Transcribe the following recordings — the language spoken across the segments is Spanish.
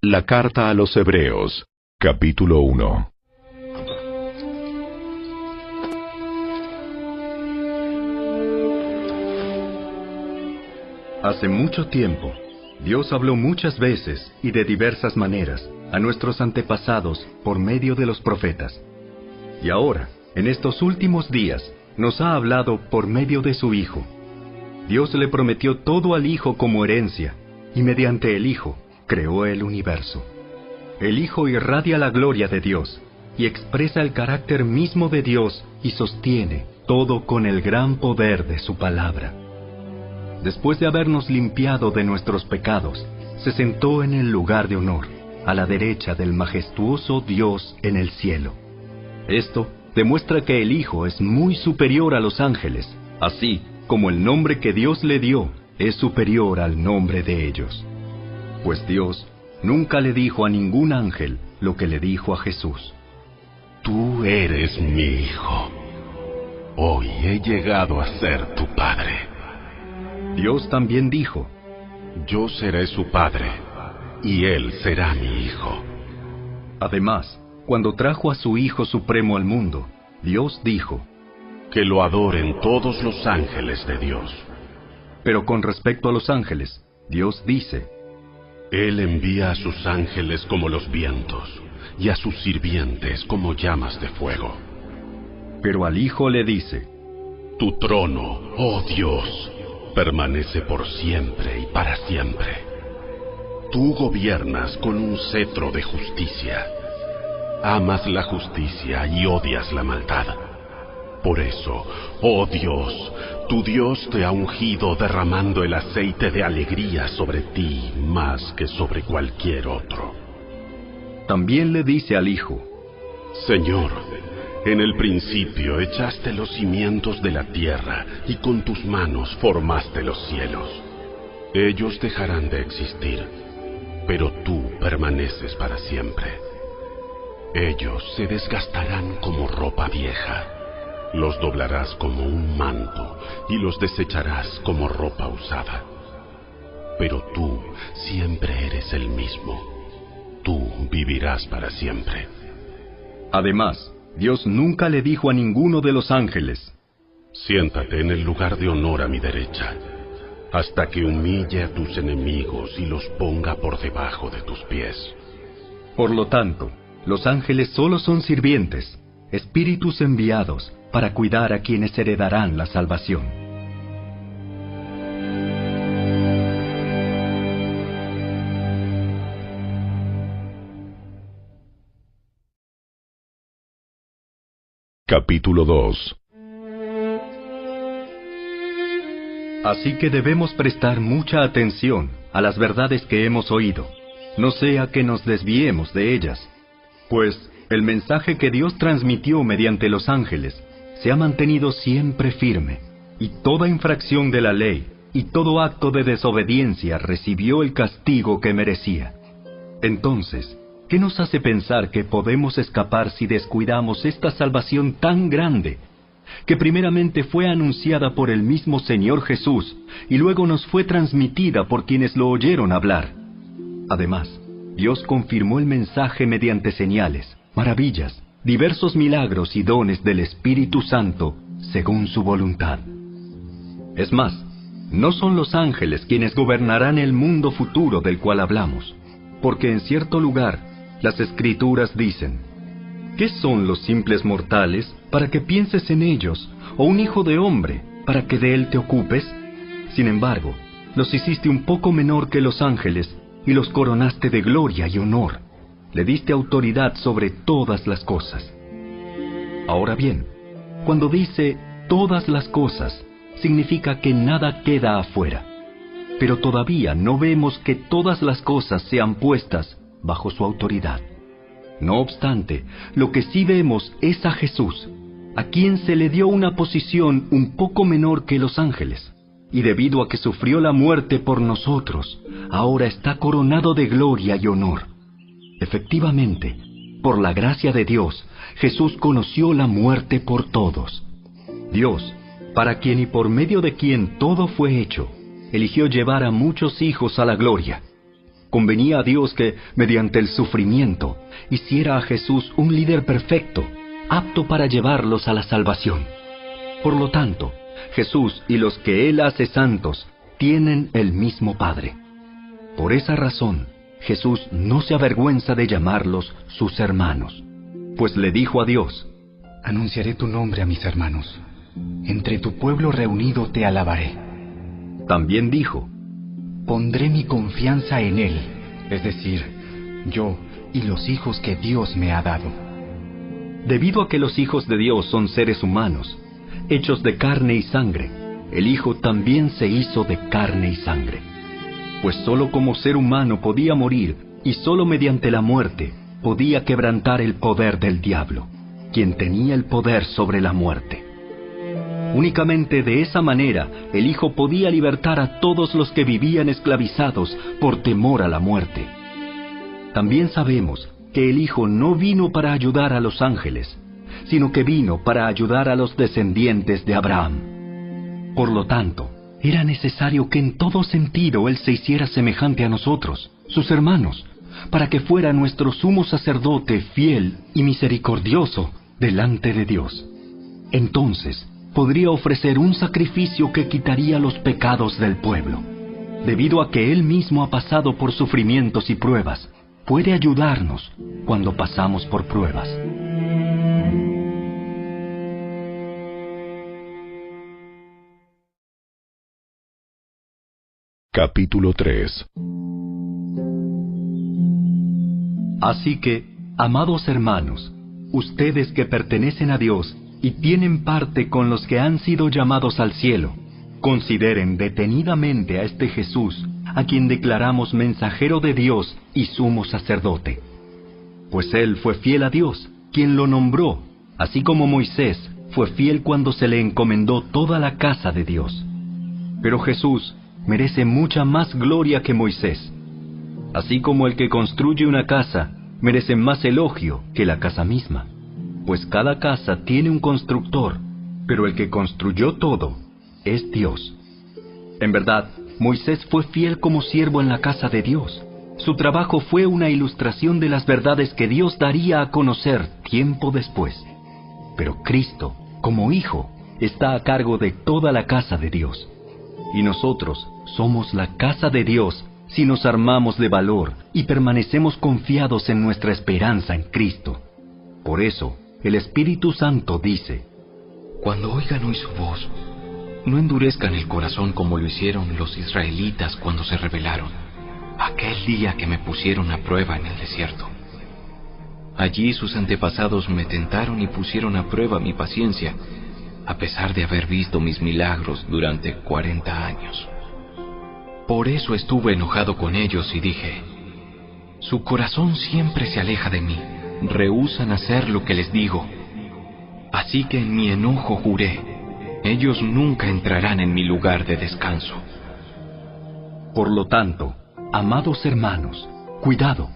La carta a los Hebreos, capítulo 1. Hace mucho tiempo, Dios habló muchas veces y de diversas maneras a nuestros antepasados por medio de los profetas. Y ahora, en estos últimos días, nos ha hablado por medio de su Hijo. Dios le prometió todo al Hijo como herencia, y mediante el Hijo creó el universo. El Hijo irradia la gloria de Dios, y expresa el carácter mismo de Dios y sostiene todo con el gran poder de su palabra. Después de habernos limpiado de nuestros pecados, se sentó en el lugar de honor, a la derecha del majestuoso Dios en el cielo. Esto demuestra que el Hijo es muy superior a los ángeles, así como el nombre que Dios le dio es superior al nombre de ellos. Pues Dios nunca le dijo a ningún ángel lo que le dijo a Jesús. Tú eres mi Hijo. Hoy he llegado a ser tu Padre. Dios también dijo, yo seré su Padre, y él será mi Hijo. Además, cuando trajo a su Hijo Supremo al mundo, Dios dijo, que lo adoren todos los ángeles de Dios. Pero con respecto a los ángeles, Dios dice, Él envía a sus ángeles como los vientos, y a sus sirvientes como llamas de fuego. Pero al Hijo le dice, tu trono, oh Dios, permanece por siempre y para siempre. Tú gobiernas con un cetro de justicia. Amas la justicia y odias la maldad. Por eso, oh Dios, tu Dios te ha ungido derramando el aceite de alegría sobre ti más que sobre cualquier otro. También le dice al Hijo, Señor, en el principio echaste los cimientos de la tierra y con tus manos formaste los cielos. Ellos dejarán de existir, pero tú permaneces para siempre. Ellos se desgastarán como ropa vieja. Los doblarás como un manto y los desecharás como ropa usada. Pero tú siempre eres el mismo. Tú vivirás para siempre. Además, Dios nunca le dijo a ninguno de los ángeles, siéntate en el lugar de honor a mi derecha, hasta que humille a tus enemigos y los ponga por debajo de tus pies. Por lo tanto, los ángeles solo son sirvientes, espíritus enviados para cuidar a quienes heredarán la salvación. Capítulo 2. Así que debemos prestar mucha atención a las verdades que hemos oído, no sea que nos desviemos de ellas, pues el mensaje que Dios transmitió mediante los ángeles se ha mantenido siempre firme, y toda infracción de la ley y todo acto de desobediencia recibió el castigo que merecía. Entonces, ¿qué nos hace pensar que podemos escapar si descuidamos esta salvación tan grande, que primeramente fue anunciada por el mismo Señor Jesús y luego nos fue transmitida por quienes lo oyeron hablar? Además, Dios confirmó el mensaje mediante señales, maravillas, diversos milagros y dones del Espíritu Santo, según su voluntad. Es más, no son los ángeles quienes gobernarán el mundo futuro del cual hablamos, porque en cierto lugar, las Escrituras dicen, ¿qué son los simples mortales para que pienses en ellos, o un hijo de hombre para que de él te ocupes? Sin embargo, los hiciste un poco menor que los ángeles, y los coronaste de gloria y honor. Le diste autoridad sobre todas las cosas. Ahora bien, cuando dice todas las cosas, significa que nada queda afuera. Pero todavía no vemos que todas las cosas sean puestas bajo su autoridad. No obstante, lo que sí vemos es a Jesús, a quien se le dio una posición un poco menor que los ángeles, y debido a que sufrió la muerte por nosotros, ahora está coronado de gloria y honor. Efectivamente, por la gracia de Dios, Jesús conoció la muerte por todos. Dios, para quien y por medio de quien todo fue hecho, eligió llevar a muchos hijos a la gloria. convenía a Dios que, mediante el sufrimiento, hiciera a Jesús un líder perfecto, apto para llevarlos a la salvación. Por lo tanto, Jesús y los que Él hace santos tienen el mismo Padre. Por esa razón, Jesús no se avergüenza de llamarlos sus hermanos, pues le dijo a Dios: Anunciaré tu nombre a mis hermanos. Entre tu pueblo reunido te alabaré. También dijo: Pondré mi confianza en Él, es decir, yo y los hijos que Dios me ha dado. Debido a que los hijos de Dios son seres humanos, hechos de carne y sangre, el Hijo también se hizo de carne y sangre. Pues sólo como ser humano podía morir, y sólo mediante la muerte podía quebrantar el poder del diablo, quien tenía el poder sobre la muerte. Únicamente de esa manera el Hijo podía libertar a todos los que vivían esclavizados por temor a la muerte. También sabemos que el Hijo no vino para ayudar a los ángeles, sino que vino para ayudar a los descendientes de Abraham. Por lo tanto, era necesario que en todo sentido Él se hiciera semejante a nosotros, sus hermanos, para que fuera nuestro sumo sacerdote fiel y misericordioso delante de Dios. Entonces, podría ofrecer un sacrificio que quitaría los pecados del pueblo. Debido a que Él mismo ha pasado por sufrimientos y pruebas, puede ayudarnos cuando pasamos por pruebas. Capítulo 3. Así que, amados hermanos, ustedes que pertenecen a Dios y tienen parte con los que han sido llamados al cielo, consideren detenidamente a este Jesús, a quien declaramos mensajero de Dios y sumo sacerdote. Pues Él fue fiel a Dios, quien lo nombró, así como Moisés fue fiel cuando se le encomendó toda la casa de Dios. Pero Jesús merece mucha más gloria que Moisés. Así como el que construye una casa merece más elogio que la casa misma, pues cada casa tiene un constructor, pero el que construyó todo es Dios. En verdad, Moisés fue fiel como siervo en la casa de Dios. Su trabajo fue una ilustración de las verdades que Dios daría a conocer tiempo después. Pero Cristo, como Hijo, está a cargo de toda la casa de Dios. Y nosotros somos la casa de Dios si nos armamos de valor y permanecemos confiados en nuestra esperanza en Cristo. Por eso, el Espíritu Santo dice: Cuando oigan hoy su voz, no endurezcan el corazón como lo hicieron los israelitas cuando se rebelaron, aquel día que me pusieron a prueba en el desierto. Allí sus antepasados me tentaron y pusieron a prueba mi paciencia, a pesar de haber visto mis milagros durante 40 años. Por eso estuve enojado con ellos y dije: su corazón siempre se aleja de mí, rehúsan hacer lo que les digo. Así que en mi enojo juré: ellos nunca entrarán en mi lugar de descanso. Por lo tanto, amados hermanos, cuidado.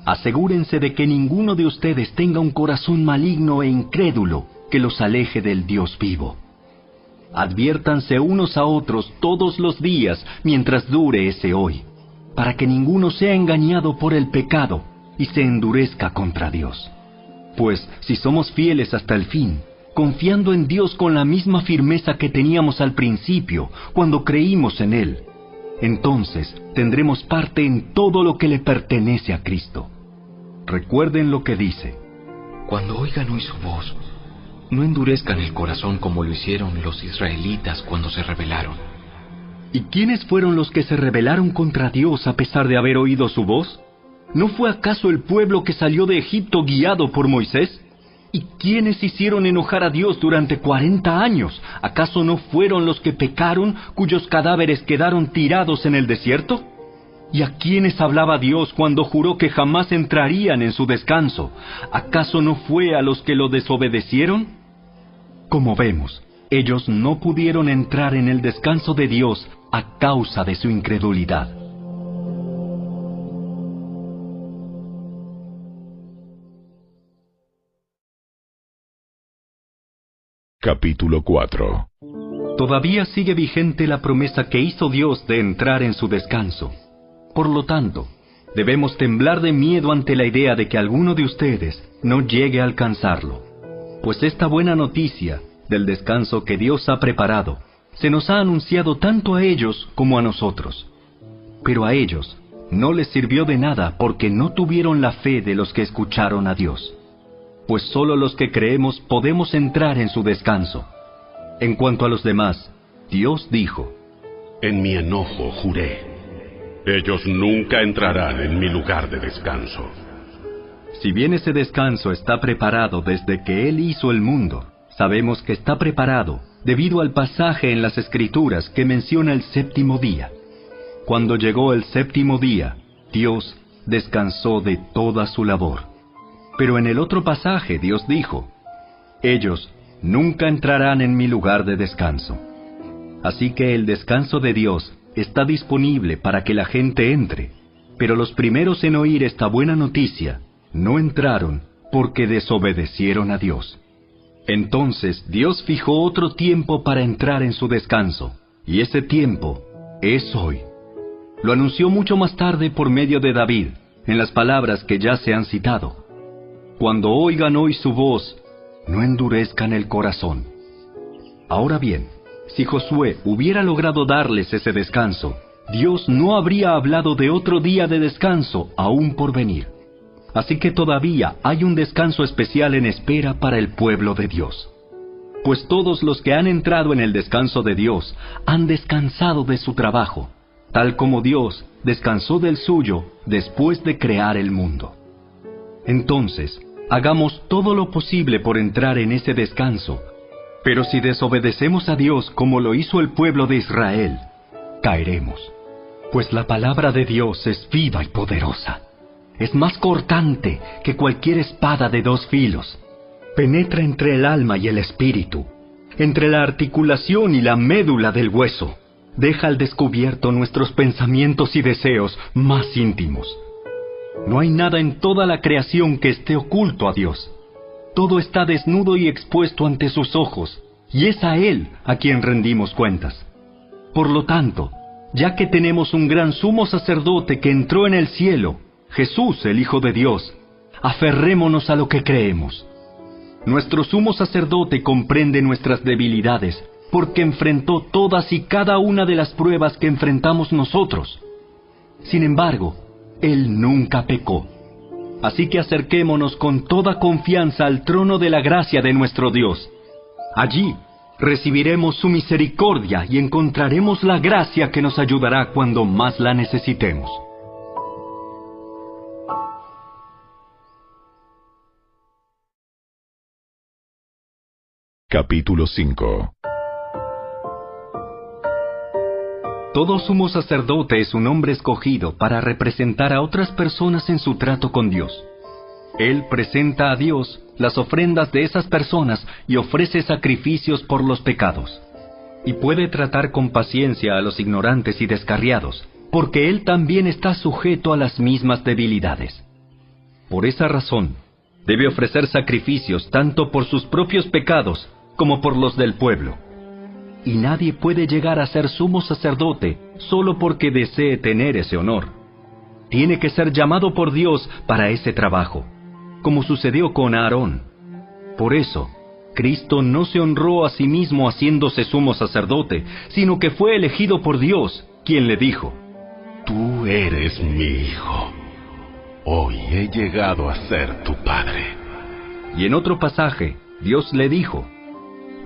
Asegúrense de que ninguno de ustedes tenga un corazón maligno e incrédulo que los aleje del Dios vivo. Adviértanse unos a otros todos los días mientras dure ese hoy, para que ninguno sea engañado por el pecado y se endurezca contra Dios. Pues si somos fieles hasta el fin, confiando en Dios con la misma firmeza que teníamos al principio, cuando creímos en Él, entonces tendremos parte en todo lo que le pertenece a Cristo. Recuerden lo que dice: Cuando oigan hoy su voz, no endurezcan el corazón como lo hicieron los israelitas cuando se rebelaron. ¿Y quiénes fueron los que se rebelaron contra Dios a pesar de haber oído su voz? ¿No fue acaso el pueblo que salió de Egipto guiado por Moisés? ¿Y quiénes hicieron enojar a Dios durante 40 años? ¿Acaso no fueron los que pecaron, cuyos cadáveres quedaron tirados en el desierto? ¿Y a quiénes hablaba Dios cuando juró que jamás entrarían en su descanso? ¿Acaso no fue a los que lo desobedecieron? Como vemos, ellos no pudieron entrar en el descanso de Dios a causa de su incredulidad. Capítulo 4. Todavía sigue vigente la promesa que hizo Dios de entrar en su descanso. Por lo tanto, debemos temblar de miedo ante la idea de que alguno de ustedes no llegue a alcanzarlo. Pues esta buena noticia del descanso que Dios ha preparado se nos ha anunciado tanto a ellos como a nosotros. Pero a ellos no les sirvió de nada porque no tuvieron la fe de los que escucharon a Dios. Pues solo los que creemos podemos entrar en su descanso. En cuanto a los demás, Dios dijo: En mi enojo juré, ellos nunca entrarán en mi lugar de descanso. Si bien ese descanso está preparado desde que Él hizo el mundo, sabemos que está preparado debido al pasaje en las Escrituras que menciona el séptimo día. Cuando llegó el séptimo día, Dios descansó de toda su labor. Pero en el otro pasaje Dios dijo: ellos nunca entrarán en mi lugar de descanso. Así que el descanso de Dios está disponible para que la gente entre, pero los primeros en oír esta buena noticia no entraron porque desobedecieron a Dios. Entonces Dios fijó otro tiempo para entrar en su descanso, y ese tiempo es hoy. Lo anunció mucho más tarde por medio de David, en las palabras que ya se han citado: Cuando oigan hoy su voz, no endurezcan el corazón. Ahora bien, si Josué hubiera logrado darles ese descanso, Dios no habría hablado de otro día de descanso aún por venir. Así que todavía hay un descanso especial en espera para el pueblo de Dios. Pues todos los que han entrado en el descanso de Dios han descansado de su trabajo, tal como Dios descansó del suyo después de crear el mundo. Entonces, hagamos todo lo posible por entrar en ese descanso. Pero si desobedecemos a Dios como lo hizo el pueblo de Israel, caeremos. Pues la palabra de Dios es viva y poderosa. Es más cortante que cualquier espada de dos filos. Penetra entre el alma y el espíritu, entre la articulación y la médula del hueso. Deja al descubierto nuestros pensamientos y deseos más íntimos. No hay nada en toda la creación que esté oculto a Dios. Todo está desnudo y expuesto ante sus ojos, y es a Él a quien rendimos cuentas. Por lo tanto, ya que tenemos un gran sumo sacerdote que entró en el cielo, Jesús, el Hijo de Dios, aferrémonos a lo que creemos. Nuestro sumo sacerdote comprende nuestras debilidades, porque enfrentó todas y cada una de las pruebas que enfrentamos nosotros. Sin embargo, Él nunca pecó. Así que acerquémonos con toda confianza al trono de la gracia de nuestro Dios. Allí recibiremos su misericordia y encontraremos la gracia que nos ayudará cuando más la necesitemos. Capítulo 5. Todo sumo sacerdote es un hombre escogido para representar a otras personas en su trato con Dios. Él presenta a Dios las ofrendas de esas personas y ofrece sacrificios por los pecados. Y puede tratar con paciencia a los ignorantes y descarriados, porque él también está sujeto a las mismas debilidades. Por esa razón, debe ofrecer sacrificios tanto por sus propios pecados como por los del pueblo. Y nadie puede llegar a ser sumo sacerdote solo porque desee tener ese honor. Tiene que ser llamado por Dios para ese trabajo, como sucedió con Aarón. Por eso, Cristo no se honró a sí mismo haciéndose sumo sacerdote, sino que fue elegido por Dios, quien le dijo: Tú eres mi hijo. Hoy he llegado a ser tu padre. Y en otro pasaje, Dios le dijo: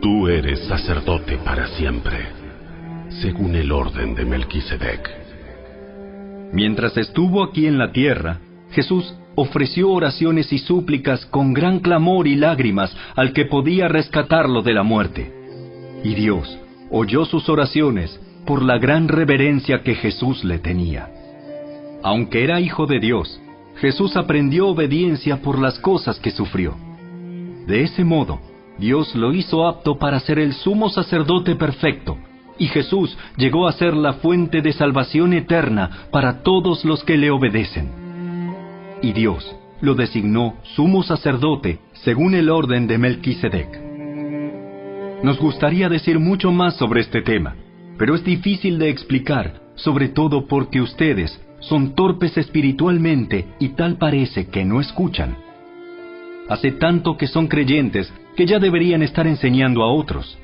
Tú eres sacerdote para siempre, según el orden de Melquisedec. Mientras estuvo aquí en la tierra, Jesús ofreció oraciones y súplicas con gran clamor y lágrimas al que podía rescatarlo de la muerte. Y Dios oyó sus oraciones por la gran reverencia que Jesús le tenía. Aunque era hijo de Dios, Jesús aprendió obediencia por las cosas que sufrió. De ese modo, Dios lo hizo apto para ser el sumo sacerdote perfecto, y Jesús llegó a ser la fuente de salvación eterna para todos los que le obedecen. Y Dios lo designó sumo sacerdote según el orden de Melquisedec. Nos gustaría decir mucho más sobre este tema, pero es difícil de explicar, sobre todo porque ustedes son torpes espiritualmente y tal parece que no escuchan. Hace tanto que son creyentes que ya deberían estar enseñando a otros.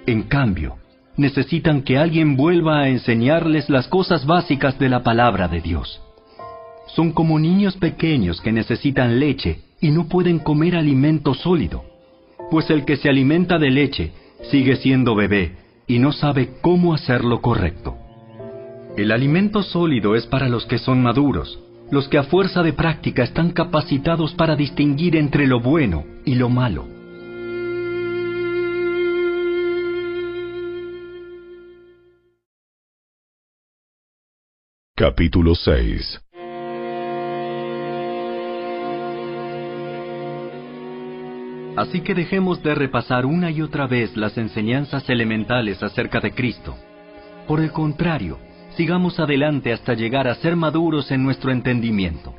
En cambio, necesitan que alguien vuelva a enseñarles las cosas básicas de la palabra de Dios. Son como niños pequeños que necesitan leche y no pueden comer alimento sólido, pues el que se alimenta de leche sigue siendo bebé y no sabe cómo hacerlo correcto. El alimento sólido es para los que son maduros, los que a fuerza de práctica están capacitados para distinguir entre lo bueno y lo malo. Capítulo 6. Así que dejemos de repasar una y otra vez las enseñanzas elementales acerca de Cristo. Por el contrario, sigamos adelante hasta llegar a ser maduros en nuestro entendimiento.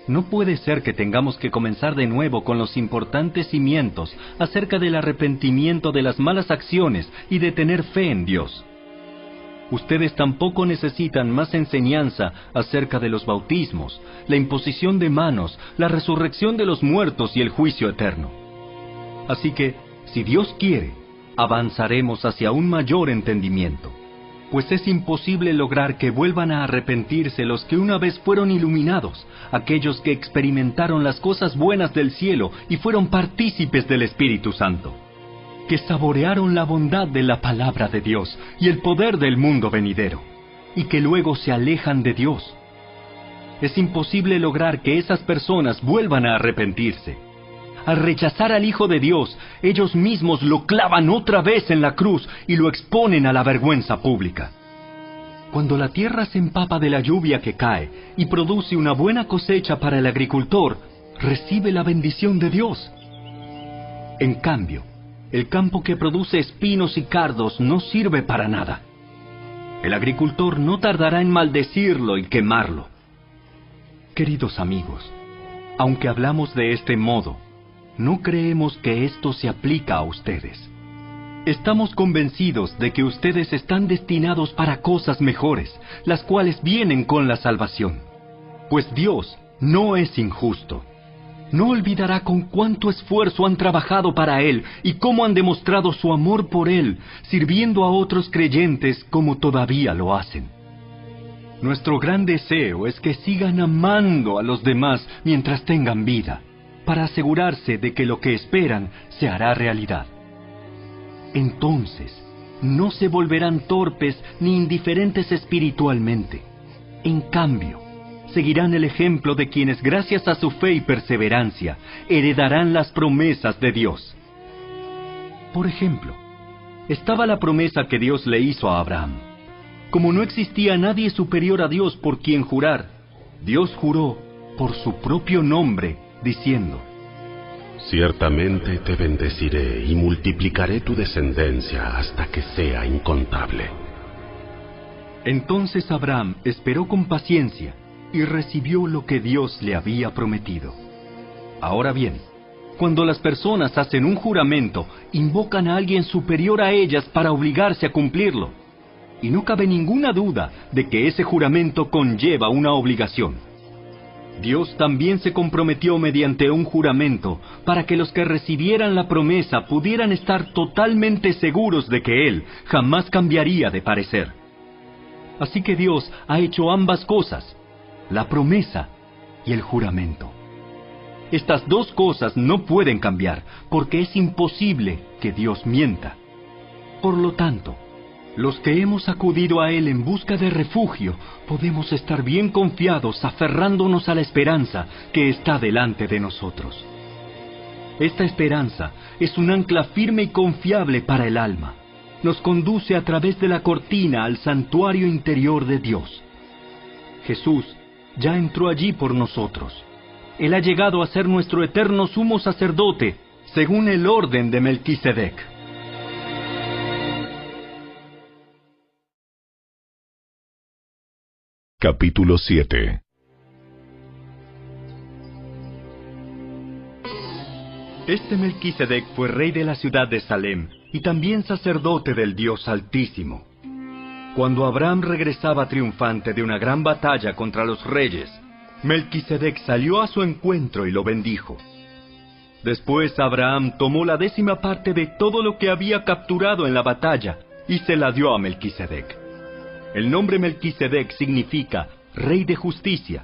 No puede ser que tengamos que comenzar de nuevo con los importantes cimientos acerca del arrepentimiento de las malas acciones y de tener fe en Dios. Ustedes tampoco necesitan más enseñanza acerca de los bautismos, la imposición de manos, la resurrección de los muertos y el juicio eterno. Así que, si Dios quiere, avanzaremos hacia un mayor entendimiento, pues es imposible lograr que vuelvan a arrepentirse los que una vez fueron iluminados, aquellos que experimentaron las cosas buenas del cielo y fueron partícipes del Espíritu Santo, que saborearon la bondad de la palabra de Dios y el poder del mundo venidero, y que luego se alejan de Dios. Es imposible lograr que esas personas vuelvan a arrepentirse. Al rechazar al Hijo de Dios, ellos mismos lo clavan otra vez en la cruz y lo exponen a la vergüenza pública. Cuando la tierra se empapa de la lluvia que cae y produce una buena cosecha para el agricultor, recibe la bendición de Dios. En cambio, el campo que produce espinos y cardos no sirve para nada. El agricultor no tardará en maldecirlo y quemarlo. Queridos amigos, aunque hablamos de este modo, no creemos que esto se aplica a ustedes. Estamos convencidos de que ustedes están destinados para cosas mejores, las cuales vienen con la salvación. Pues Dios no es injusto. No olvidará con cuánto esfuerzo han trabajado para Él y cómo han demostrado su amor por Él, sirviendo a otros creyentes como todavía lo hacen. Nuestro gran deseo es que sigan amando a los demás mientras tengan vida, para asegurarse de que lo que esperan se hará realidad. Entonces, no se volverán torpes ni indiferentes espiritualmente. En cambio, seguirán el ejemplo de quienes, gracias a su fe y perseverancia, heredarán las promesas de Dios. Por ejemplo, estaba la promesa que Dios le hizo a Abraham. Como no existía nadie superior a Dios por quien jurar, Dios juró por su propio nombre, diciendo: Ciertamente te bendeciré y multiplicaré tu descendencia hasta que sea incontable. Entonces Abraham esperó con paciencia y recibió lo que Dios le había prometido. Ahora bien, cuando las personas hacen un juramento, invocan a alguien superior a ellas para obligarse a cumplirlo. Y no cabe ninguna duda de que ese juramento conlleva una obligación. Dios también se comprometió mediante un juramento para que los que recibieran la promesa pudieran estar totalmente seguros de que Él jamás cambiaría de parecer. Así que Dios ha hecho ambas cosas, la promesa y el juramento. Estas dos cosas no pueden cambiar, porque es imposible que Dios mienta. Por lo tanto, los que hemos acudido a Él en busca de refugio, podemos estar bien confiados aferrándonos a la esperanza que está delante de nosotros. Esta esperanza es un ancla firme y confiable para el alma. Nos conduce a través de la cortina al santuario interior de Dios. Jesús ya entró allí por nosotros. Él ha llegado a ser nuestro eterno sumo sacerdote, según el orden de Melquisedec. Capítulo 7. Este Melquisedec fue rey de la ciudad de Salem y también sacerdote del Dios Altísimo. Cuando Abraham regresaba triunfante de una gran batalla contra los reyes, Melquisedec salió a su encuentro y lo bendijo. Después Abraham tomó la 10ª parte de todo lo que había capturado en la batalla y se la dio a Melquisedec. El nombre Melquisedec significa Rey de Justicia,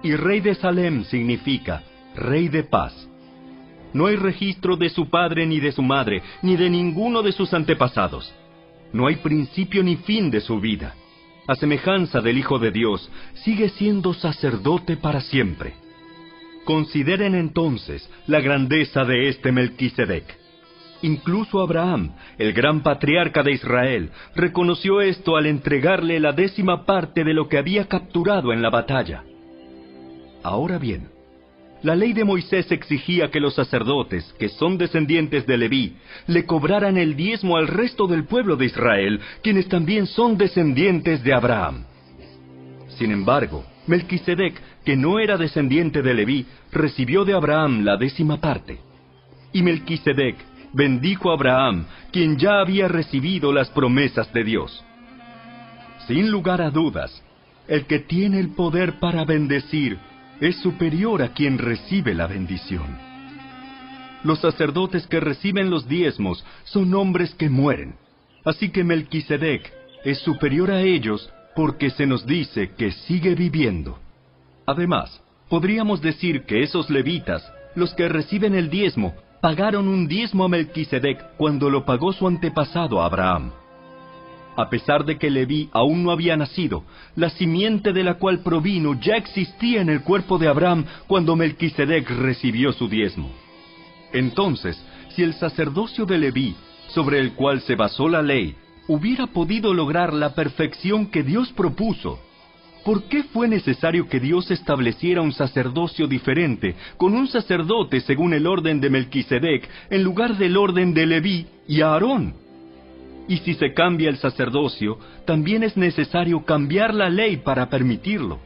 y Rey de Salem significa Rey de Paz. No hay registro de su padre ni de su madre, ni de ninguno de sus antepasados. No hay principio ni fin de su vida. A semejanza del Hijo de Dios, sigue siendo sacerdote para siempre. Consideren entonces la grandeza de este Melquisedec. Incluso Abraham, el gran patriarca de Israel, reconoció esto al entregarle la 10ª parte de lo que había capturado en la batalla. Ahora bien, la ley de Moisés exigía que los sacerdotes, que son descendientes de Leví, le cobraran el diezmo al resto del pueblo de Israel, quienes también son descendientes de Abraham. Sin embargo, Melquisedec, que no era descendiente de Leví, recibió de Abraham la 10ª parte. Y Melquisedec bendijo a Abraham, quien ya había recibido las promesas de Dios. Sin lugar a dudas, el que tiene el poder para bendecir es superior a quien recibe la bendición. Los sacerdotes que reciben los diezmos son hombres que mueren, así que Melquisedec es superior a ellos porque se nos dice que sigue viviendo. Además, podríamos decir que esos levitas, los que reciben el diezmo, pagaron un diezmo a Melquisedec cuando lo pagó su antepasado Abraham. A pesar de que Leví aún no había nacido, la simiente de la cual provino ya existía en el cuerpo de Abraham cuando Melquisedec recibió su diezmo. Entonces, si el sacerdocio de Leví, sobre el cual se basó la ley, hubiera podido lograr la perfección que Dios propuso, ¿por qué fue necesario que Dios estableciera un sacerdocio diferente, con un sacerdote según el orden de Melquisedec, en lugar del orden de Leví y Aarón? Y si se cambia el sacerdocio, también es necesario cambiar la ley para permitirlo.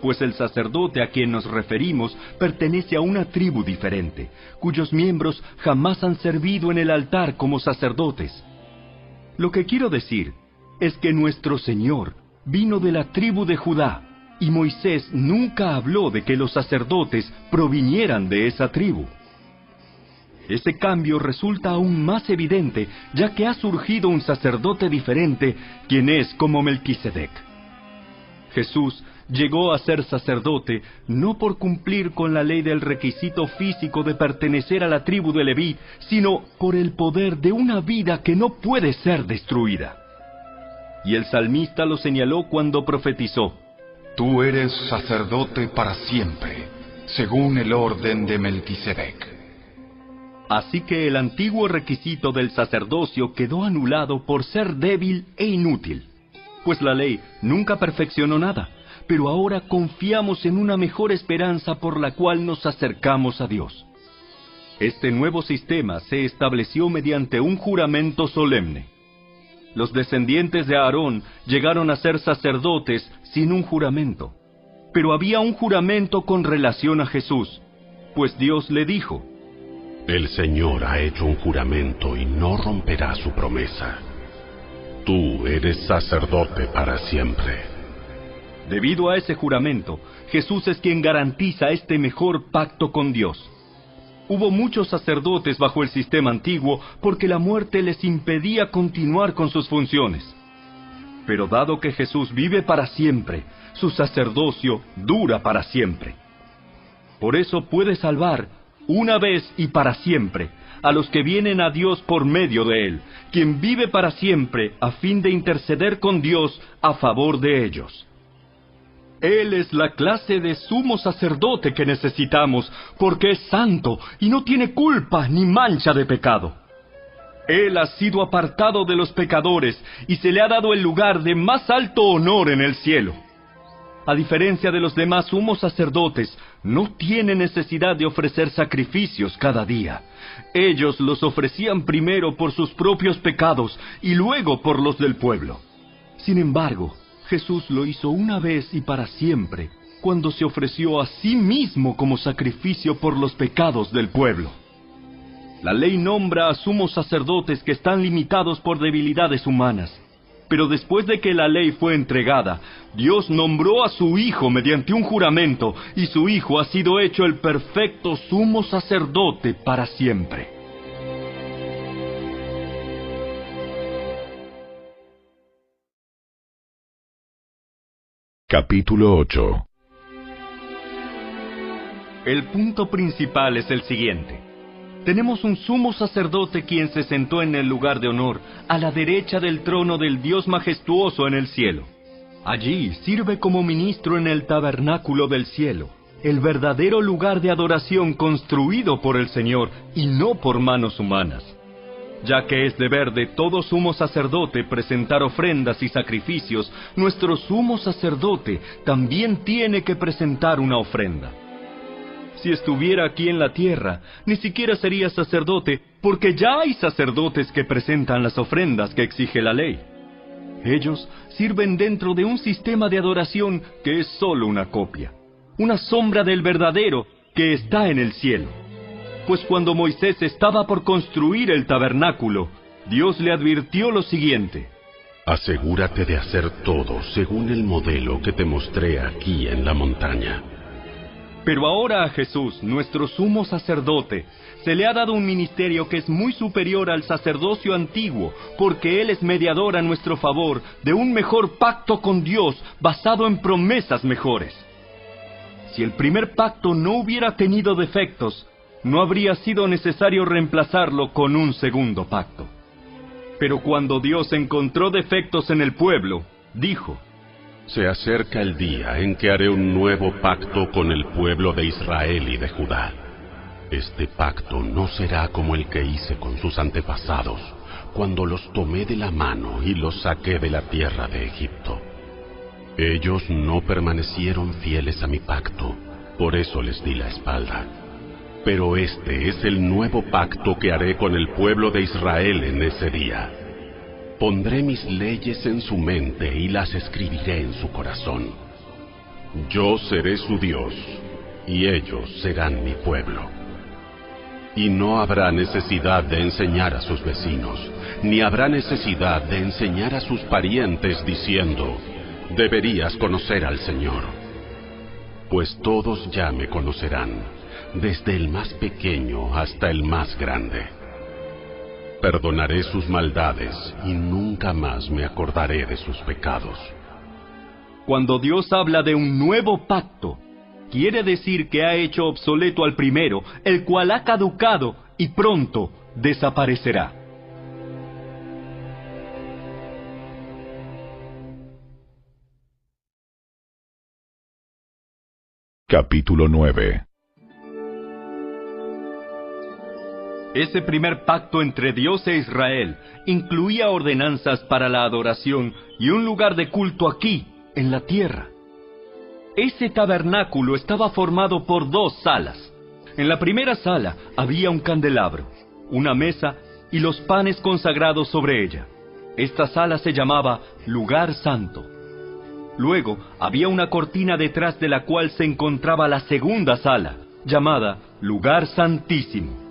Pues el sacerdote a quien nos referimos pertenece a una tribu diferente, cuyos miembros jamás han servido en el altar como sacerdotes. Lo que quiero decir es que nuestro Señor vino de la tribu de Judá, y Moisés nunca habló de que los sacerdotes provinieran de esa tribu. Ese cambio resulta aún más evidente, ya que ha surgido un sacerdote diferente, quien es como Melquisedec. Jesús llegó a ser sacerdote no por cumplir con la ley del requisito físico de pertenecer a la tribu de Leví, sino por el poder de una vida que no puede ser destruida. Y el salmista lo señaló cuando profetizó: Tú eres sacerdote para siempre, según el orden de Melquisedec. Así que el antiguo requisito del sacerdocio quedó anulado por ser débil e inútil, pues la ley nunca perfeccionó nada, pero ahora confiamos en una mejor esperanza por la cual nos acercamos a Dios. Este nuevo sistema se estableció mediante un juramento solemne. Los descendientes de Aarón llegaron a ser sacerdotes sin un juramento, pero había un juramento con relación a Jesús, pues Dios le dijo: El Señor ha hecho un juramento y no romperá su promesa. Tú eres sacerdote para siempre. Debido a ese juramento, Jesús es quien garantiza este mejor pacto con Dios. Hubo muchos sacerdotes bajo el sistema antiguo porque la muerte les impedía continuar con sus funciones. Pero dado que Jesús vive para siempre, su sacerdocio dura para siempre. Por eso puede salvar, una vez y para siempre, a los que vienen a Dios por medio de Él, quien vive para siempre a fin de interceder con Dios a favor de ellos. Él es la clase de sumo sacerdote que necesitamos, porque es santo y no tiene culpa ni mancha de pecado. Él ha sido apartado de los pecadores y se le ha dado el lugar de más alto honor en el cielo. A diferencia de los demás sumos sacerdotes, no tiene necesidad de ofrecer sacrificios cada día. Ellos los ofrecían primero por sus propios pecados y luego por los del pueblo. Sin embargo, Jesús lo hizo una vez y para siempre, cuando se ofreció a sí mismo como sacrificio por los pecados del pueblo. La ley nombra a sumos sacerdotes que están limitados por debilidades humanas, Pero después de que la ley fue entregada, Dios nombró a su Hijo mediante un juramento, y su Hijo ha sido hecho el perfecto sumo sacerdote para siempre. Capítulo 8. El punto principal es el siguiente. Tenemos un sumo sacerdote quien se sentó en el lugar de honor, a la derecha del trono del Dios majestuoso en el cielo. Allí sirve como ministro en el tabernáculo del cielo, el verdadero lugar de adoración construido por el Señor y no por manos humanas. Ya que es deber de todo sumo sacerdote presentar ofrendas y sacrificios, nuestro sumo sacerdote también tiene que presentar una ofrenda. Si estuviera aquí en la tierra, ni siquiera sería sacerdote, porque ya hay sacerdotes que presentan las ofrendas que exige la ley. Ellos sirven dentro de un sistema de adoración que es solo una copia, una sombra del verdadero que está en el cielo. Pues cuando Moisés estaba por construir el tabernáculo, Dios le advirtió lo siguiente: asegúrate de hacer todo según el modelo que te mostré aquí en la montaña. Pero ahora a Jesús, nuestro sumo sacerdote, se le ha dado un ministerio que es muy superior al sacerdocio antiguo, porque Él es mediador a nuestro favor de un mejor pacto con Dios basado en promesas mejores. Si el primer pacto no hubiera tenido defectos, no habría sido necesario reemplazarlo con un segundo pacto. Pero cuando Dios encontró defectos en el pueblo, dijo: se acerca el día en que haré un nuevo pacto con el pueblo de Israel y de Judá. Este pacto no será como el que hice con sus antepasados, cuando los tomé de la mano y los saqué de la tierra de Egipto. Ellos no permanecieron fieles a mi pacto, por eso les di la espalda. Pero este es el nuevo pacto que haré con el pueblo de Israel en ese día. Pondré mis leyes en su mente y las escribiré en su corazón. Yo seré su Dios, y ellos serán mi pueblo. Y no habrá necesidad de enseñar a sus vecinos, ni habrá necesidad de enseñar a sus parientes diciendo: deberías conocer al Señor. Pues todos ya me conocerán, desde el más pequeño hasta el más grande. Perdonaré sus maldades y nunca más me acordaré de sus pecados. Cuando Dios habla de un nuevo pacto, quiere decir que ha hecho obsoleto al primero, el cual ha caducado y pronto desaparecerá. Capítulo 9. Ese primer pacto entre Dios e Israel incluía ordenanzas para la adoración y un lugar de culto aquí, en la tierra. Ese tabernáculo estaba formado por 2 salas. En la primera sala había un candelabro, una mesa y los panes consagrados sobre ella. Esta sala se llamaba Lugar Santo. Luego había una cortina detrás de la cual se encontraba la segunda sala, llamada Lugar Santísimo.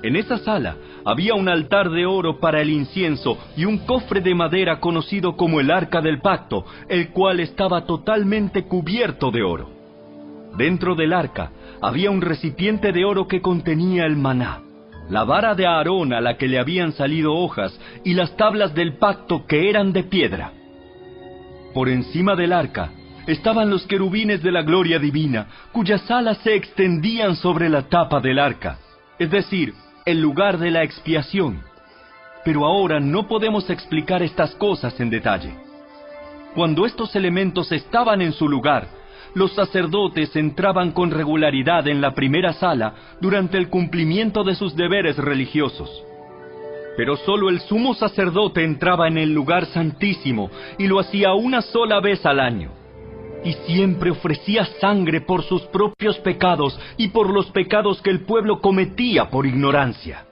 En esa sala había un altar de oro para el incienso y un cofre de madera conocido como el Arca del Pacto, el cual estaba totalmente cubierto de oro. Dentro del arca había un recipiente de oro que contenía el maná, la vara de Aarón a la que le habían salido hojas y las tablas del pacto que eran de piedra. Por encima del arca estaban los querubines de la gloria divina, cuyas alas se extendían sobre la tapa del arca, es decir, el lugar de la expiación. Pero ahora no podemos explicar estas cosas en detalle. Cuando estos elementos estaban en su lugar, los sacerdotes entraban con regularidad en la primera sala durante el cumplimiento de sus deberes religiosos. Pero solo el sumo sacerdote entraba en el lugar santísimo y lo hacía una sola vez al año. Y siempre ofrecía sangre por sus propios pecados y por los pecados que el pueblo cometía por ignorancia.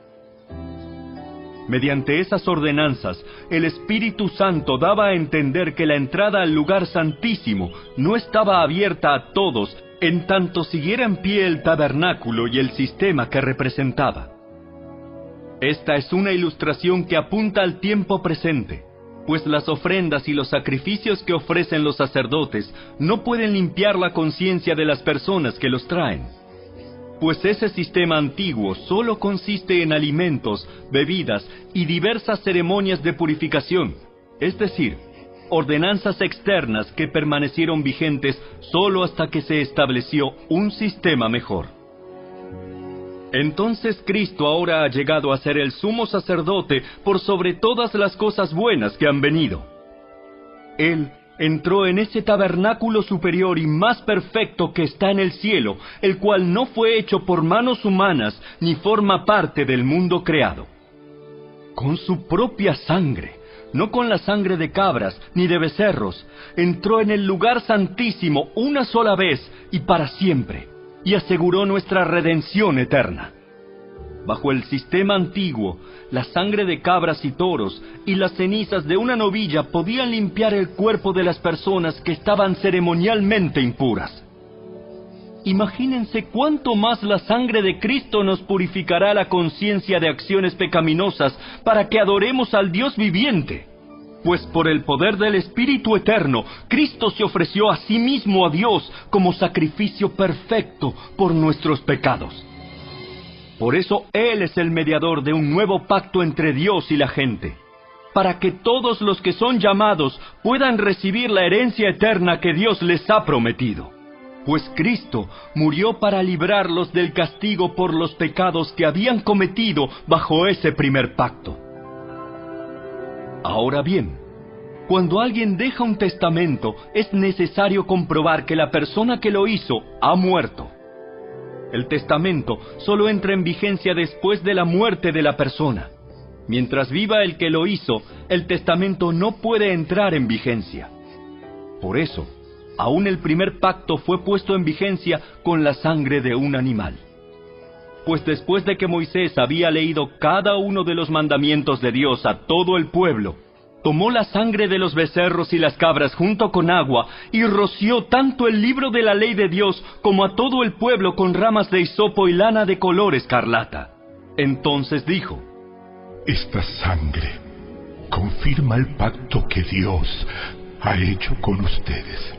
Mediante esas ordenanzas, el Espíritu Santo daba a entender que la entrada al lugar santísimo no estaba abierta a todos, en tanto siguiera en pie el tabernáculo y el sistema que representaba. Esta es una ilustración que apunta al tiempo presente, pues las ofrendas y los sacrificios que ofrecen los sacerdotes no pueden limpiar la conciencia de las personas que los traen. Pues ese sistema antiguo solo consiste en alimentos, bebidas y diversas ceremonias de purificación, es decir, ordenanzas externas que permanecieron vigentes solo hasta que se estableció un sistema mejor. Entonces Cristo ahora ha llegado a ser el sumo sacerdote por sobre todas las cosas buenas que han venido. Él entró en ese tabernáculo superior y más perfecto que está en el cielo, el cual no fue hecho por manos humanas ni forma parte del mundo creado. Con su propia sangre, no con la sangre de cabras ni de becerros, entró en el lugar santísimo una sola vez y para siempre, y aseguró nuestra redención eterna. Bajo el sistema antiguo, la sangre de cabras y toros y las cenizas de una novilla podían limpiar el cuerpo de las personas que estaban ceremonialmente impuras. Imagínense cuánto más la sangre de Cristo nos purificará la conciencia de acciones pecaminosas para que adoremos al Dios viviente. Pues por el poder del Espíritu Eterno, Cristo se ofreció a sí mismo a Dios como sacrificio perfecto por nuestros pecados. Por eso Él es el mediador de un nuevo pacto entre Dios y la gente, para que todos los que son llamados puedan recibir la herencia eterna que Dios les ha prometido. Pues Cristo murió para librarlos del castigo por los pecados que habían cometido bajo ese primer pacto. Ahora bien, cuando alguien deja un testamento, es necesario comprobar que la persona que lo hizo ha muerto. El testamento solo entra en vigencia después de la muerte de la persona. Mientras viva el que lo hizo, el testamento no puede entrar en vigencia. Por eso, aún el primer pacto fue puesto en vigencia con la sangre de un animal. Pues después de que Moisés había leído cada uno de los mandamientos de Dios a todo el pueblo, tomó la sangre de los becerros y las cabras junto con agua y roció tanto el libro de la ley de Dios como a todo el pueblo con ramas de hisopo y lana de color escarlata. Entonces dijo: Esta sangre confirma el pacto que Dios ha hecho con ustedes.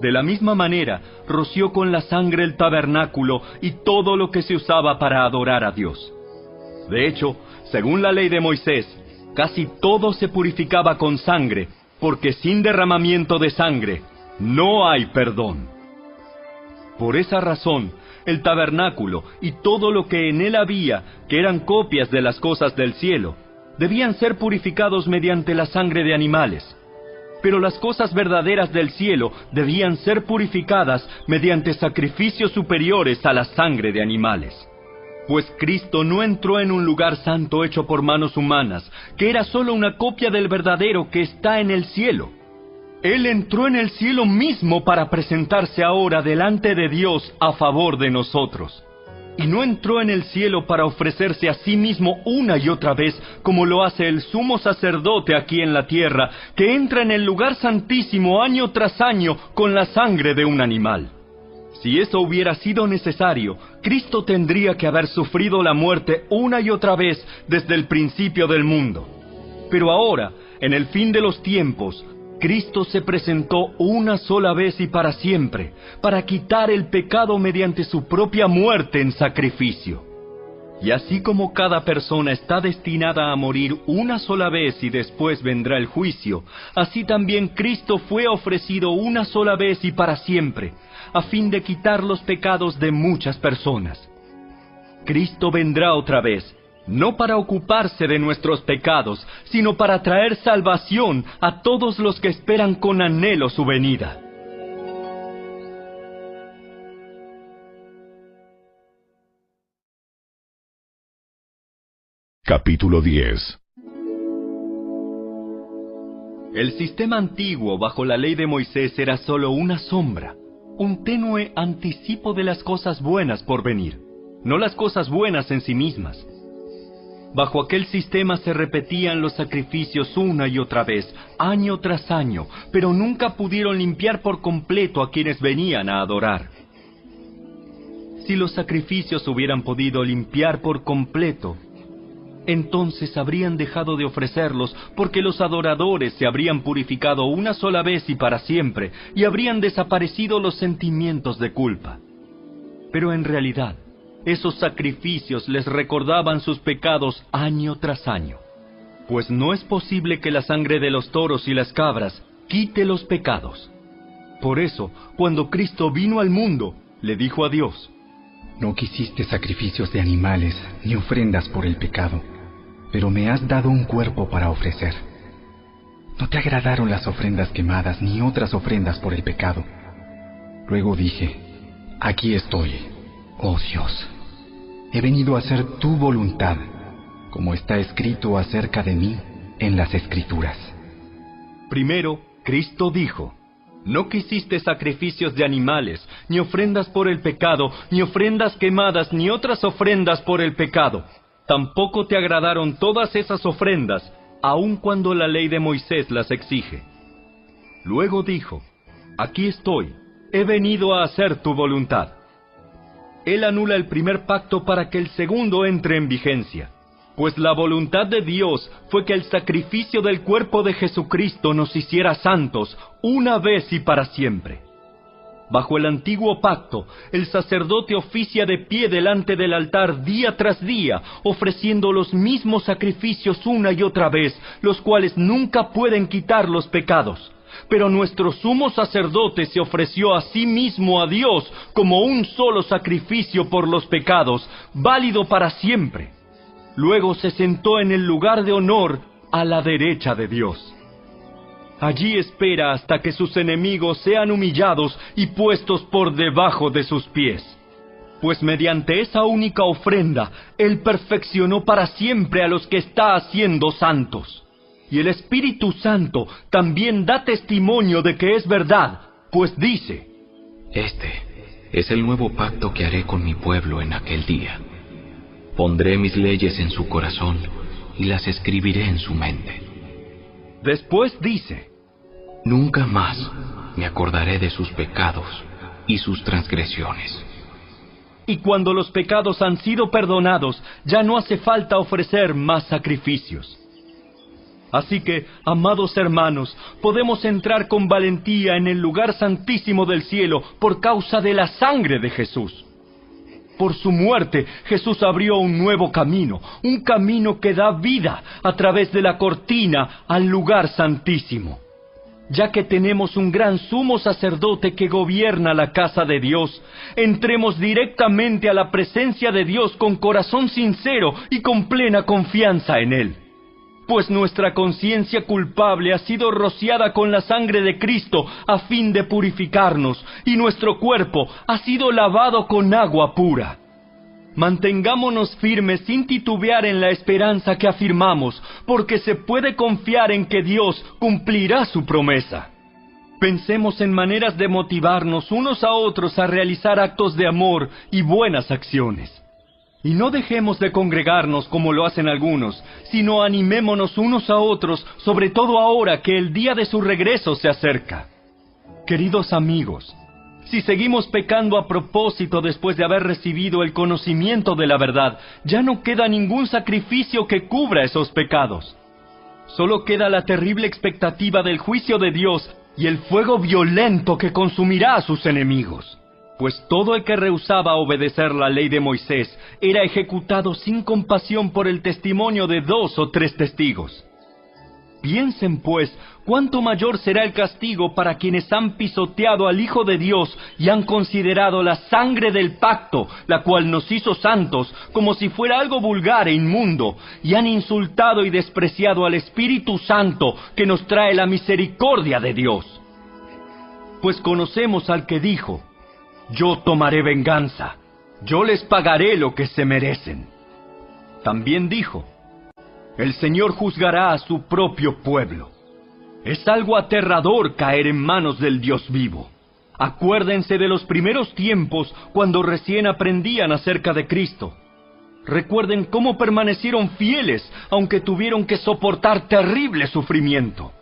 De la misma manera, roció con la sangre el tabernáculo y todo lo que se usaba para adorar a Dios. De hecho, según la ley de Moisés, casi todo se purificaba con sangre, porque sin derramamiento de sangre no hay perdón. Por esa razón, el tabernáculo y todo lo que en él había, que eran copias de las cosas del cielo, debían ser purificados mediante la sangre de animales. Pero las cosas verdaderas del cielo debían ser purificadas mediante sacrificios superiores a la sangre de animales. Pues Cristo no entró en un lugar santo hecho por manos humanas, que era solo una copia del verdadero que está en el cielo. Él entró en el cielo mismo para presentarse ahora delante de Dios a favor de nosotros. Y no entró en el cielo para ofrecerse a sí mismo una y otra vez, como lo hace el sumo sacerdote aquí en la tierra, que entra en el lugar santísimo año tras año con la sangre de un animal. Si eso hubiera sido necesario, Cristo tendría que haber sufrido la muerte una y otra vez desde el principio del mundo. Pero ahora, en el fin de los tiempos, Cristo se presentó una sola vez y para siempre, para quitar el pecado mediante su propia muerte en sacrificio. Y así como cada persona está destinada a morir una sola vez y después vendrá el juicio, así también Cristo fue ofrecido una sola vez y para siempre, a fin de quitar los pecados de muchas personas. Cristo vendrá otra vez, no para ocuparse de nuestros pecados, sino para traer salvación a todos los que esperan con anhelo su venida. Capítulo 10. El sistema antiguo bajo la ley de Moisés era solo una sombra, un tenue anticipo de las cosas buenas por venir, no las cosas buenas en sí mismas. Bajo aquel sistema se repetían los sacrificios una y otra vez, año tras año, pero nunca pudieron limpiar por completo a quienes venían a adorar. Si los sacrificios hubieran podido limpiar por completo, entonces habrían dejado de ofrecerlos, porque los adoradores se habrían purificado una sola vez y para siempre, y habrían desaparecido los sentimientos de culpa. Pero en realidad, esos sacrificios les recordaban sus pecados año tras año, pues no es posible que la sangre de los toros y las cabras quite los pecados. Por eso, cuando Cristo vino al mundo, le dijo a Dios: No quisiste sacrificios de animales ni ofrendas por el pecado, pero me has dado un cuerpo para ofrecer. No te agradaron las ofrendas quemadas ni otras ofrendas por el pecado. Luego dije: Aquí estoy, oh Dios. He venido a hacer tu voluntad, como está escrito acerca de mí en las Escrituras. Primero, Cristo dijo: No quisiste sacrificios de animales, ni ofrendas por el pecado, ni ofrendas quemadas, ni otras ofrendas por el pecado. Tampoco te agradaron todas esas ofrendas, aun cuando la ley de Moisés las exige. Luego dijo: Aquí estoy, he venido a hacer tu voluntad. Él anula el primer pacto para que el segundo entre en vigencia, pues la voluntad de Dios fue que el sacrificio del cuerpo de Jesucristo nos hiciera santos una vez y para siempre. Bajo el antiguo pacto, el sacerdote oficia de pie delante del altar día tras día, ofreciendo los mismos sacrificios una y otra vez, los cuales nunca pueden quitar los pecados. Pero nuestro sumo sacerdote se ofreció a sí mismo a Dios como un solo sacrificio por los pecados, válido para siempre. Luego se sentó en el lugar de honor a la derecha de Dios. Allí espera hasta que sus enemigos sean humillados y puestos por debajo de sus pies. Pues mediante esa única ofrenda, Él perfeccionó para siempre a los que está haciendo santos. Y el Espíritu Santo también da testimonio de que es verdad, pues dice: Este es el nuevo pacto que haré con mi pueblo en aquel día. Pondré mis leyes en su corazón y las escribiré en su mente. Después dice: Nunca más me acordaré de sus pecados y sus transgresiones. Y cuando los pecados han sido perdonados, ya no hace falta ofrecer más sacrificios. Así que, amados hermanos, podemos entrar con valentía en el lugar santísimo del cielo por causa de la sangre de Jesús. Por su muerte, Jesús abrió un nuevo camino, un camino que da vida a través de la cortina al lugar santísimo. Ya que tenemos un gran sumo sacerdote que gobierna la casa de Dios, entremos directamente a la presencia de Dios con corazón sincero y con plena confianza en Él. Pues nuestra conciencia culpable ha sido rociada con la sangre de Cristo a fin de purificarnos, y nuestro cuerpo ha sido lavado con agua pura. Mantengámonos firmes sin titubear en la esperanza que afirmamos, porque se puede confiar en que Dios cumplirá su promesa. Pensemos en maneras de motivarnos unos a otros a realizar actos de amor y buenas acciones. Y no dejemos de congregarnos como lo hacen algunos, sino animémonos unos a otros, sobre todo ahora que el día de su regreso se acerca. Queridos amigos, si seguimos pecando a propósito después de haber recibido el conocimiento de la verdad, ya no queda ningún sacrificio que cubra esos pecados. Solo queda la terrible expectativa del juicio de Dios y el fuego violento que consumirá a sus enemigos. Pues todo el que rehusaba obedecer la ley de Moisés era ejecutado sin compasión por el testimonio de 2 o 3 testigos. Piensen, pues, cuánto mayor será el castigo para quienes han pisoteado al Hijo de Dios y han considerado la sangre del pacto, la cual nos hizo santos, como si fuera algo vulgar e inmundo, y han insultado y despreciado al Espíritu Santo que nos trae la misericordia de Dios. Pues conocemos al que dijo: Yo tomaré venganza, yo les pagaré lo que se merecen. También dijo: El Señor juzgará a su propio pueblo. Es algo aterrador caer en manos del Dios vivo. Acuérdense de los primeros tiempos cuando recién aprendían acerca de Cristo. Recuerden cómo permanecieron fieles aunque tuvieron que soportar terrible sufrimiento.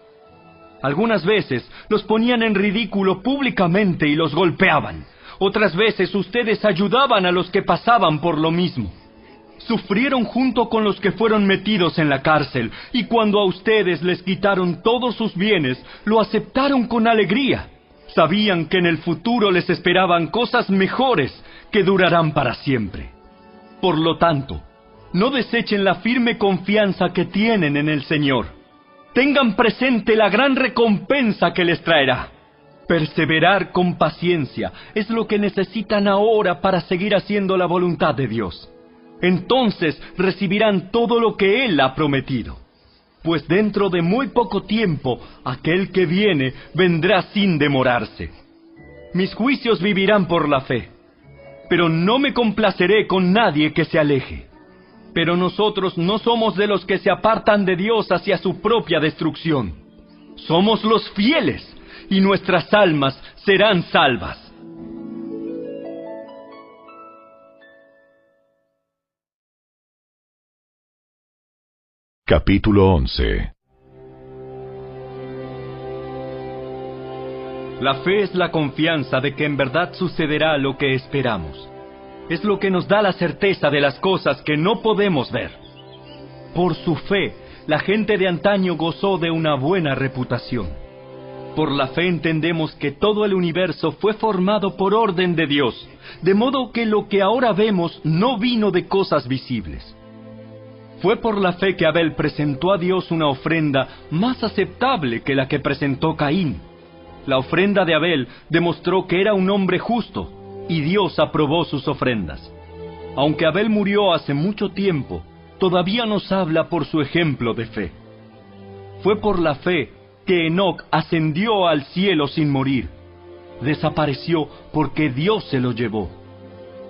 Algunas veces los ponían en ridículo públicamente y los golpeaban. Otras veces ustedes ayudaban a los que pasaban por lo mismo. sufrieron junto con los que fueron metidos en la cárcel, y cuando a ustedes les quitaron todos sus bienes, lo aceptaron con alegría. Sabían que en el futuro les esperaban cosas mejores que durarán para siempre. Por lo tanto, no desechen la firme confianza que tienen en el Señor. Tengan presente la gran recompensa que les traerá. Perseverar con paciencia es lo que necesitan ahora para seguir haciendo la voluntad de Dios. Entonces recibirán todo lo que Él ha prometido. Pues dentro de muy poco tiempo, aquel que viene vendrá sin demorarse. Mis juicios vivirán por la fe, pero no me complaceré con nadie que se aleje. Pero nosotros no somos de los que se apartan de Dios hacia su propia destrucción. Somos los fieles, y nuestras almas serán salvas. Capítulo 11. La fe es la confianza de que en verdad sucederá lo que esperamos. Es lo que nos da la certeza de las cosas que no podemos ver. Por su fe, la gente de antaño gozó de una buena reputación. Por la fe entendemos que todo el universo fue formado por orden de Dios, de modo que lo que ahora vemos no vino de cosas visibles. Fue por la fe que Abel presentó a Dios una ofrenda más aceptable que la que presentó Caín. La ofrenda de Abel demostró que era un hombre justo, y Dios aprobó sus ofrendas. Aunque Abel murió hace mucho tiempo, todavía nos habla por su ejemplo de fe. Fue por la fe que Enoc ascendió al cielo sin morir. Desapareció porque Dios se lo llevó.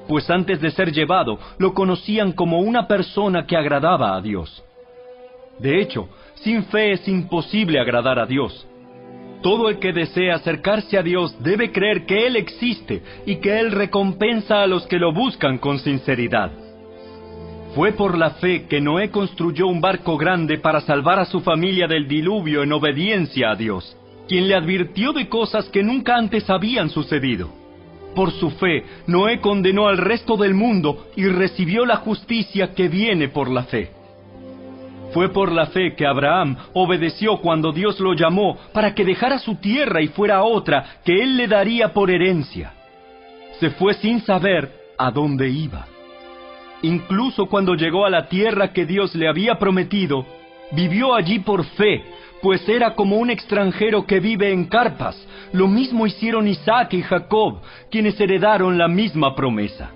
Pues antes de ser llevado, lo conocían como una persona que agradaba a Dios. De hecho, sin fe es imposible agradar a Dios. Todo el que desea acercarse a Dios debe creer que Él existe y que Él recompensa a los que lo buscan con sinceridad. Fue por la fe que Noé construyó un barco grande para salvar a su familia del diluvio en obediencia a Dios, quien le advirtió de cosas que nunca antes habían sucedido. Por su fe, Noé condenó al resto del mundo y recibió la justicia que viene por la fe. Fue por la fe que Abraham obedeció cuando Dios lo llamó para que dejara su tierra y fuera a otra que él le daría por herencia. Se fue sin saber a dónde iba. Incluso cuando llegó a la tierra que Dios le había prometido, vivió allí por fe, pues era como un extranjero que vive en carpas. Lo mismo hicieron Isaac y Jacob, quienes heredaron la misma promesa.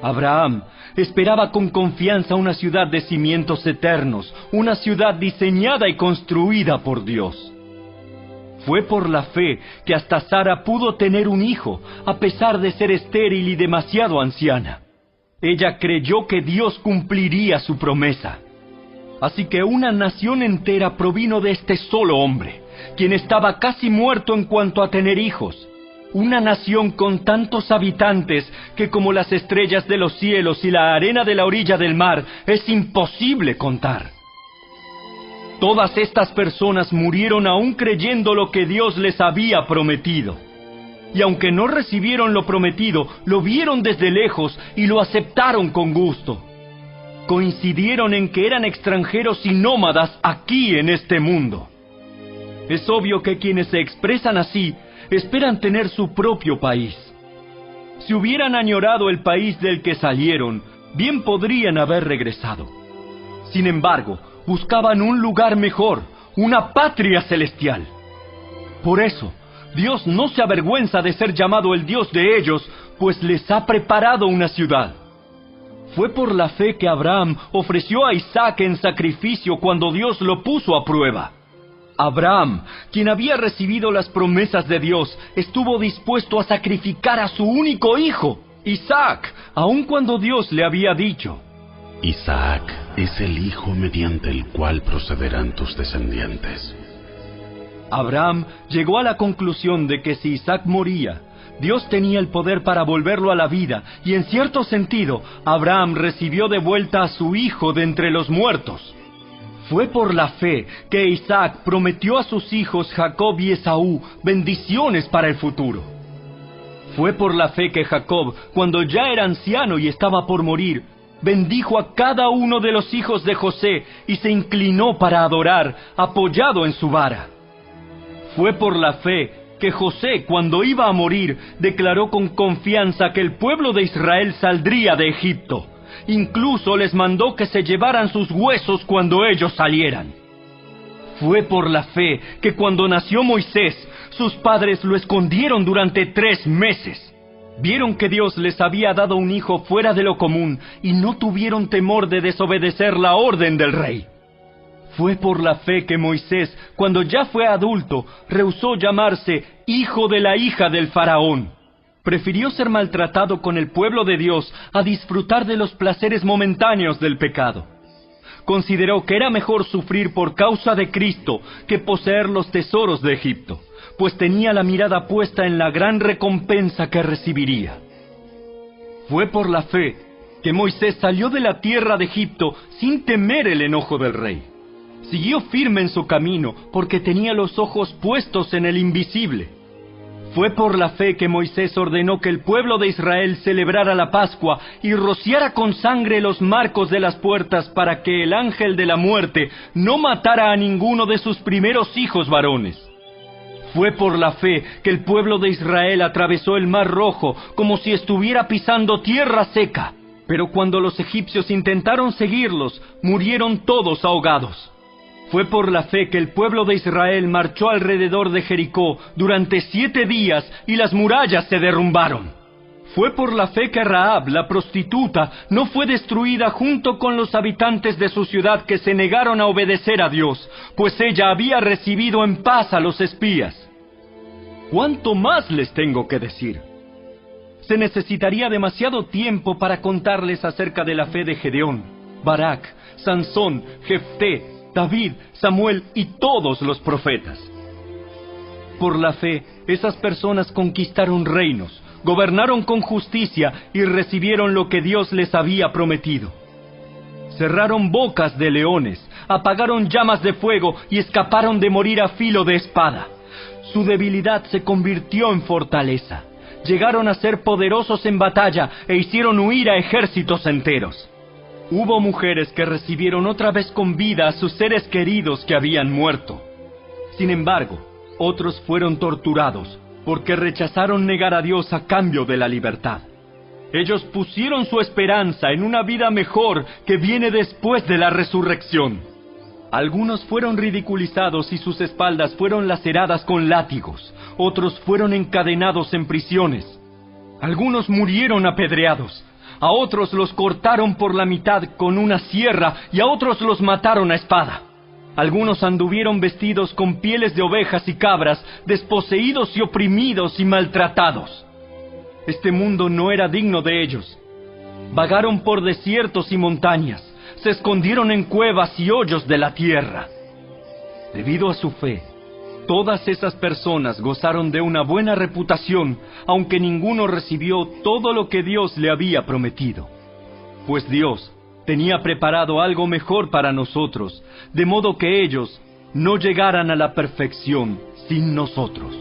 Abraham esperaba con confianza una ciudad de cimientos eternos, una ciudad diseñada y construida por Dios. Fue por la fe que hasta Sara pudo tener un hijo, a pesar de ser estéril y demasiado anciana. Ella creyó que Dios cumpliría su promesa. Así que una nación entera provino de este solo hombre, quien estaba casi muerto en cuanto a tener hijos. Una nación con tantos habitantes que como las estrellas de los cielos y la arena de la orilla del mar es imposible contar. Todas estas personas murieron aún creyendo lo que Dios les había prometido. Y aunque no recibieron lo prometido, lo vieron desde lejos y lo aceptaron con gusto. Coincidieron en que eran extranjeros y nómadas aquí en este mundo. Es obvio que quienes se expresan así esperan tener su propio país. Si hubieran añorado el país del que salieron, bien podrían haber regresado. Sin embargo, buscaban un lugar mejor, una patria celestial. Por eso, Dios no se avergüenza de ser llamado el Dios de ellos, pues les ha preparado una ciudad. Fue por la fe que Abraham ofreció a Isaac en sacrificio cuando Dios lo puso a prueba. Abraham, quien había recibido las promesas de Dios, estuvo dispuesto a sacrificar a su único hijo, Isaac, aun cuando Dios le había dicho: Isaac es el hijo mediante el cual procederán tus descendientes. Abraham llegó a la conclusión de que si Isaac moría, Dios tenía el poder para volverlo a la vida, y en cierto sentido, Abraham recibió de vuelta a su hijo de entre los muertos. Fue por la fe que Isaac prometió a sus hijos Jacob y Esaú bendiciones para el futuro. Fue por la fe que Jacob, cuando ya era anciano y estaba por morir, bendijo a cada uno de los hijos de José y se inclinó para adorar, apoyado en su vara. Fue por la fe que José, cuando iba a morir, declaró con confianza que el pueblo de Israel saldría de Egipto. Incluso les mandó que se llevaran sus huesos cuando ellos salieran. Fue por la fe que cuando nació Moisés, sus padres lo escondieron durante 3 meses. Vieron que Dios les había dado un hijo fuera de lo común y no tuvieron temor de desobedecer la orden del rey. Fue por la fe que Moisés, cuando ya fue adulto, rehusó llamarse hijo de la hija del faraón. Prefirió ser maltratado con el pueblo de Dios a disfrutar de los placeres momentáneos del pecado. Consideró que era mejor sufrir por causa de Cristo que poseer los tesoros de Egipto, pues tenía la mirada puesta en la gran recompensa que recibiría. Fue por la fe que Moisés salió de la tierra de Egipto sin temer el enojo del rey. Siguió firme en su camino porque tenía los ojos puestos en el invisible. Fue por la fe que Moisés ordenó que el pueblo de Israel celebrara la Pascua y rociara con sangre los marcos de las puertas para que el ángel de la muerte no matara a ninguno de sus primeros hijos varones. Fue por la fe que el pueblo de Israel atravesó el Mar Rojo como si estuviera pisando tierra seca. Pero cuando los egipcios intentaron seguirlos, murieron todos ahogados. Fue por la fe que el pueblo de Israel marchó alrededor de Jericó durante 7 días y las murallas se derrumbaron. Fue por la fe que Rahab, la prostituta, no fue destruida junto con los habitantes de su ciudad que se negaron a obedecer a Dios, pues ella había recibido en paz a los espías. ¿Cuánto más les tengo que decir? Se necesitaría demasiado tiempo para contarles acerca de la fe de Gedeón, Barak, Sansón, Jefté, David, Samuel y todos los profetas. Por la fe, esas personas conquistaron reinos, gobernaron con justicia y recibieron lo que Dios les había prometido. Cerraron bocas de leones, apagaron llamas de fuego y escaparon de morir a filo de espada. Su debilidad se convirtió en fortaleza. Llegaron a ser poderosos en batalla e hicieron huir a ejércitos enteros. Hubo mujeres que recibieron otra vez con vida a sus seres queridos que habían muerto. Sin embargo, otros fueron torturados porque rechazaron negar a Dios a cambio de la libertad. Ellos pusieron su esperanza en una vida mejor que viene después de la resurrección. Algunos fueron ridiculizados y sus espaldas fueron laceradas con látigos. Otros fueron encadenados en prisiones. Algunos murieron apedreados. A otros los cortaron por la mitad con una sierra y a otros los mataron a espada. Algunos anduvieron vestidos con pieles de ovejas y cabras, desposeídos y oprimidos y maltratados. Este mundo no era digno de ellos. Vagaron por desiertos y montañas, se escondieron en cuevas y hoyos de la tierra. Debido a su fe, todas esas personas gozaron de una buena reputación, aunque ninguno recibió todo lo que Dios le había prometido. Pues Dios tenía preparado algo mejor para nosotros, de modo que ellos no llegaran a la perfección sin nosotros.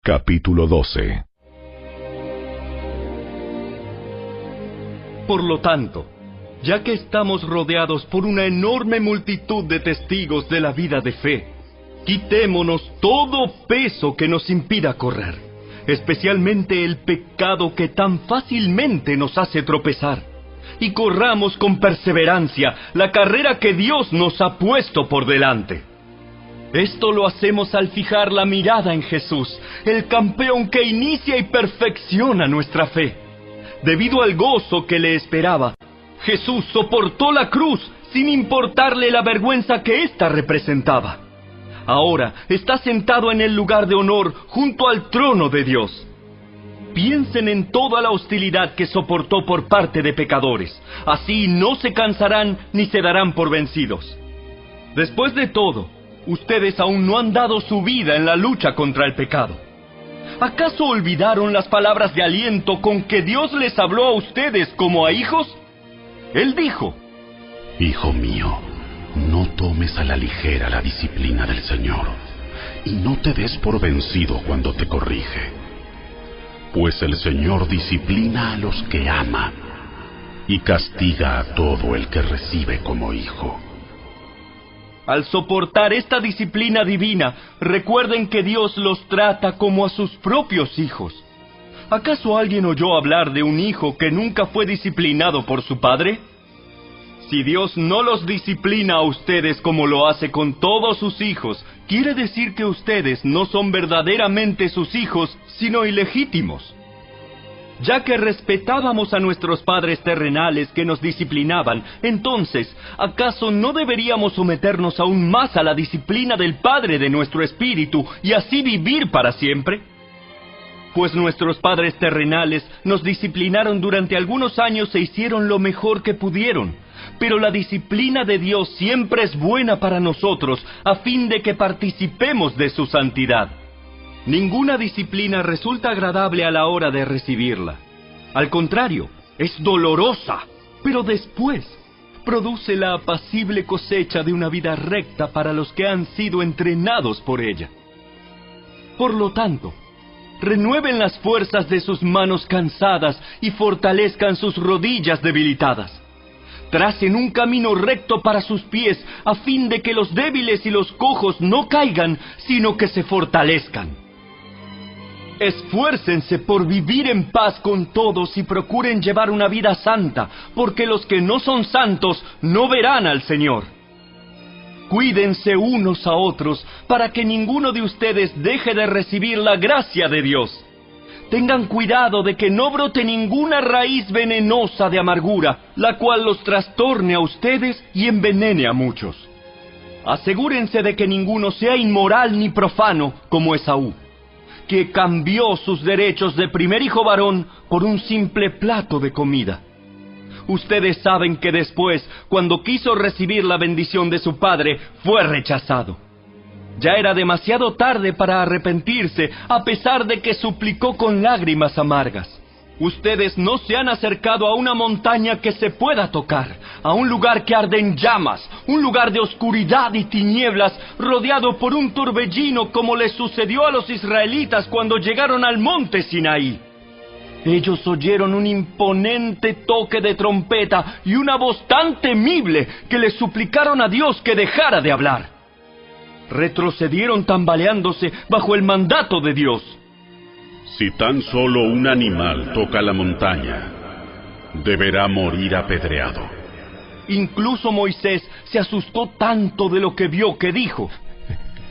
Capítulo 12. Por lo tanto, ya que estamos rodeados por una enorme multitud de testigos de la vida de fe, quitémonos todo peso que nos impida correr, especialmente el pecado que tan fácilmente nos hace tropezar, y corramos con perseverancia la carrera que Dios nos ha puesto por delante. Esto lo hacemos al fijar la mirada en Jesús, el campeón que inicia y perfecciona nuestra fe. Debido al gozo que le esperaba, Jesús soportó la cruz sin importarle la vergüenza que ésta representaba. Ahora está sentado en el lugar de honor junto al trono de Dios. Piensen en toda la hostilidad que soportó por parte de pecadores. Así no se cansarán ni se darán por vencidos. Después de todo, ustedes aún no han dado su vida en la lucha contra el pecado. ¿Acaso olvidaron las palabras de aliento con que Dios les habló a ustedes como a hijos? Él dijo: Hijo mío, no tomes a la ligera la disciplina del Señor, y no te des por vencido cuando te corrige. Pues el Señor disciplina a los que ama y castiga a todo el que recibe como hijo. Al soportar esta disciplina divina, recuerden que Dios los trata como a sus propios hijos. ¿Acaso alguien oyó hablar de un hijo que nunca fue disciplinado por su padre? Si Dios no los disciplina a ustedes como lo hace con todos sus hijos, quiere decir que ustedes no son verdaderamente sus hijos, sino ilegítimos. Ya que respetábamos a nuestros padres terrenales que nos disciplinaban, entonces, ¿acaso no deberíamos someternos aún más a la disciplina del Padre de nuestro espíritu y así vivir para siempre? Pues nuestros padres terrenales nos disciplinaron durante algunos años e hicieron lo mejor que pudieron. Pero la disciplina de Dios siempre es buena para nosotros, a fin de que participemos de su santidad. Ninguna disciplina resulta agradable a la hora de recibirla. Al contrario, es dolorosa, pero después produce la apacible cosecha de una vida recta para los que han sido entrenados por ella. Por lo tanto, renueven las fuerzas de sus manos cansadas y fortalezcan sus rodillas debilitadas. Tracen un camino recto para sus pies, a fin de que los débiles y los cojos no caigan, sino que se fortalezcan. Esfuércense por vivir en paz con todos y procuren llevar una vida santa, porque los que no son santos no verán al Señor. Cuídense unos a otros, para que ninguno de ustedes deje de recibir la gracia de Dios. Tengan cuidado de que no brote ninguna raíz venenosa de amargura, la cual los trastorne a ustedes y envenene a muchos. Asegúrense de que ninguno sea inmoral ni profano, como Esaú, que cambió sus derechos de primer hijo varón por un simple plato de comida. Ustedes saben que después, cuando quiso recibir la bendición de su padre, fue rechazado. Ya era demasiado tarde para arrepentirse, a pesar de que suplicó con lágrimas amargas. Ustedes no se han acercado a una montaña que se pueda tocar, a un lugar que arde en llamas, un lugar de oscuridad y tinieblas, rodeado por un torbellino como les sucedió a los israelitas cuando llegaron al monte Sinaí. Ellos oyeron un imponente toque de trompeta y una voz tan temible que les suplicaron a Dios que dejara de hablar. Retrocedieron tambaleándose bajo el mandato de Dios. Si tan solo un animal toca la montaña, deberá morir apedreado. Incluso Moisés se asustó tanto de lo que vio que dijo: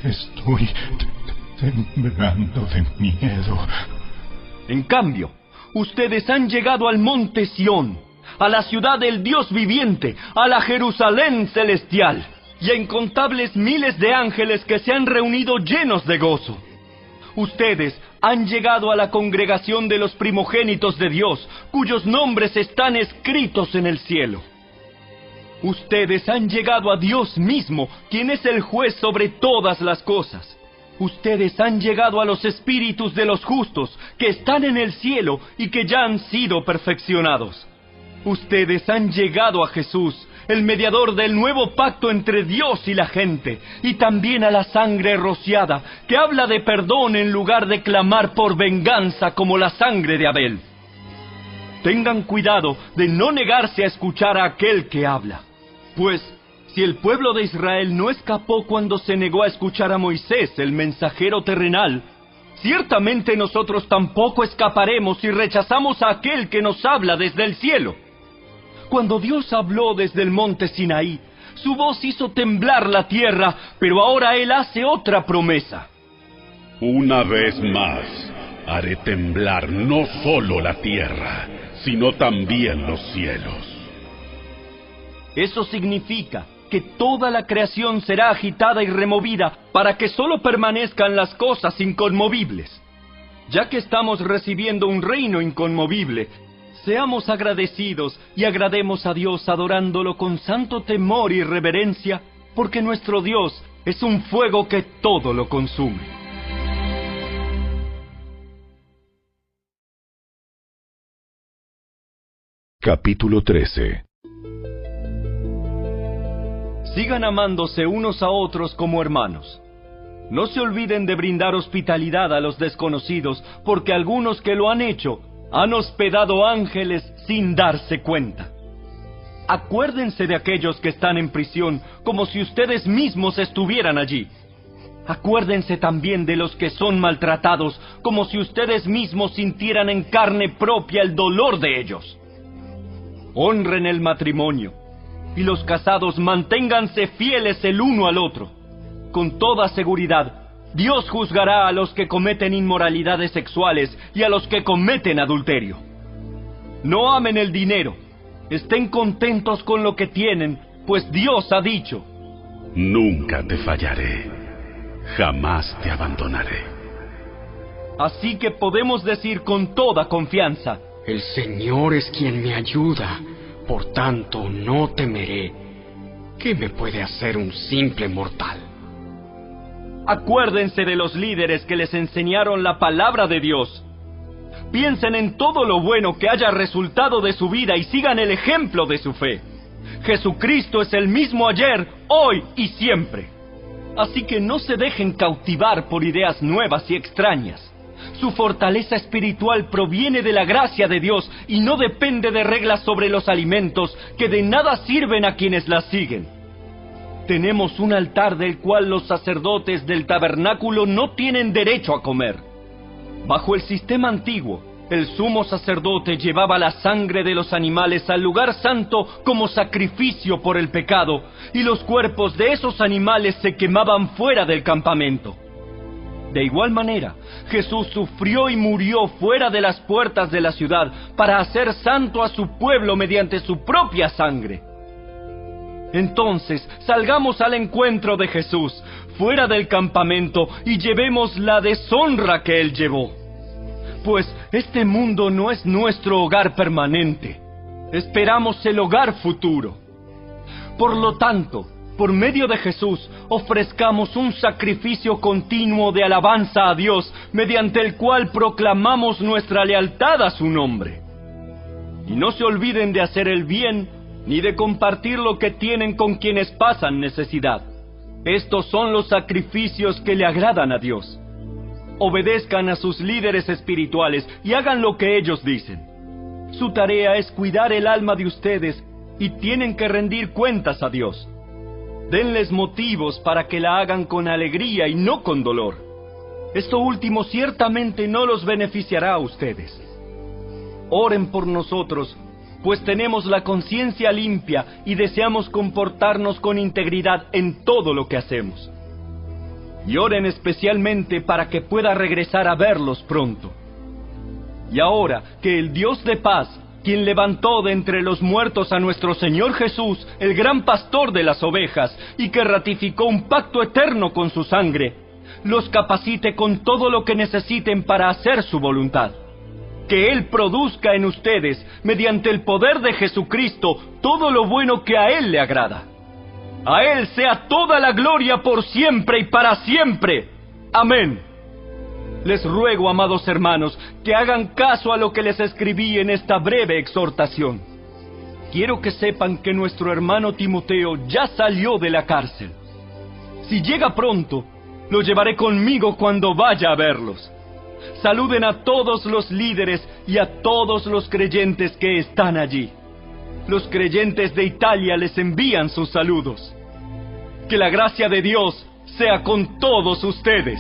Estoy temblando de miedo. En cambio, ustedes han llegado al monte Sión, a la ciudad del Dios viviente, a la Jerusalén celestial, y a incontables miles de ángeles que se han reunido llenos de gozo. Ustedes han llegado a la congregación de los primogénitos de Dios, cuyos nombres están escritos en el cielo. Ustedes han llegado a Dios mismo, quien es el juez sobre todas las cosas. Ustedes han llegado a los espíritus de los justos, que están en el cielo y que ya han sido perfeccionados. Ustedes han llegado a Jesús, el mediador del nuevo pacto entre Dios y la gente, y también a la sangre rociada, que habla de perdón en lugar de clamar por venganza como la sangre de Abel. Tengan cuidado de no negarse a escuchar a aquel que habla, pues si el pueblo de Israel no escapó cuando se negó a escuchar a Moisés, el mensajero terrenal, ciertamente nosotros tampoco escaparemos si rechazamos a aquel que nos habla desde el cielo. Cuando Dios habló desde el monte Sinaí, su voz hizo temblar la tierra, pero ahora Él hace otra promesa. Una vez más, haré temblar no solo la tierra, sino también los cielos. Eso significa que toda la creación será agitada y removida para que solo permanezcan las cosas inconmovibles. Ya que estamos recibiendo un reino inconmovible, seamos agradecidos y agrademos a Dios adorándolo con santo temor y reverencia, porque nuestro Dios es un fuego que todo lo consume. Capítulo 13. Sigan amándose unos a otros como hermanos. No se olviden de brindar hospitalidad a los desconocidos, porque algunos que lo han hecho han hospedado ángeles sin darse cuenta. Acuérdense de aquellos que están en prisión como si ustedes mismos estuvieran allí. Acuérdense también de los que son maltratados como si ustedes mismos sintieran en carne propia el dolor de ellos. Honren el matrimonio, y los casados manténganse fieles el uno al otro. Con toda seguridad, Dios juzgará a los que cometen inmoralidades sexuales y a los que cometen adulterio. No amen el dinero, estén contentos con lo que tienen, pues Dios ha dicho: nunca te fallaré, jamás te abandonaré. Así que podemos decir con toda confianza: el Señor es quien me ayuda, por tanto no temeré. ¿Qué me puede hacer un simple mortal? Acuérdense de los líderes que les enseñaron la palabra de Dios. Piensen en todo lo bueno que haya resultado de su vida y sigan el ejemplo de su fe. Jesucristo es el mismo ayer, hoy y siempre. Así que no se dejen cautivar por ideas nuevas y extrañas. Su fortaleza espiritual proviene de la gracia de Dios y no depende de reglas sobre los alimentos que de nada sirven a quienes las siguen. Tenemos un altar del cual los sacerdotes del tabernáculo no tienen derecho a comer. Bajo el sistema antiguo, el sumo sacerdote llevaba la sangre de los animales al lugar santo como sacrificio por el pecado, y los cuerpos de esos animales se quemaban fuera del campamento. De igual manera, Jesús sufrió y murió fuera de las puertas de la ciudad para hacer santo a su pueblo mediante su propia sangre. Entonces, salgamos al encuentro de Jesús, fuera del campamento, y llevemos la deshonra que Él llevó. Pues este mundo no es nuestro hogar permanente. Esperamos el hogar futuro. Por lo tanto, por medio de Jesús, ofrezcamos un sacrificio continuo de alabanza a Dios, mediante el cual proclamamos nuestra lealtad a su nombre. Y no se olviden de hacer el bien, ni de compartir lo que tienen con quienes pasan necesidad. Estos son los sacrificios que le agradan a Dios. Obedezcan a sus líderes espirituales y hagan lo que ellos dicen. Su tarea es cuidar el alma de ustedes y tienen que rendir cuentas a Dios. Denles motivos para que la hagan con alegría y no con dolor. Esto último ciertamente no los beneficiará a ustedes. Oren por nosotros, pues tenemos la conciencia limpia y deseamos comportarnos con integridad en todo lo que hacemos. Y oren especialmente para que pueda regresar a verlos pronto. Y ahora que el Dios de paz, quien levantó de entre los muertos a nuestro Señor Jesús, el gran pastor de las ovejas, y que ratificó un pacto eterno con su sangre, los capacite con todo lo que necesiten para hacer su voluntad. Que Él produzca en ustedes, mediante el poder de Jesucristo, todo lo bueno que a Él le agrada. A Él sea toda la gloria por siempre y para siempre. Amén. Les ruego, amados hermanos, que hagan caso a lo que les escribí en esta breve exhortación. Quiero que sepan que nuestro hermano Timoteo ya salió de la cárcel. Si llega pronto, lo llevaré conmigo cuando vaya a verlos. Saluden a todos los líderes y a todos los creyentes que están allí. Los creyentes de Italia les envían sus saludos. Que la gracia de Dios sea con todos ustedes.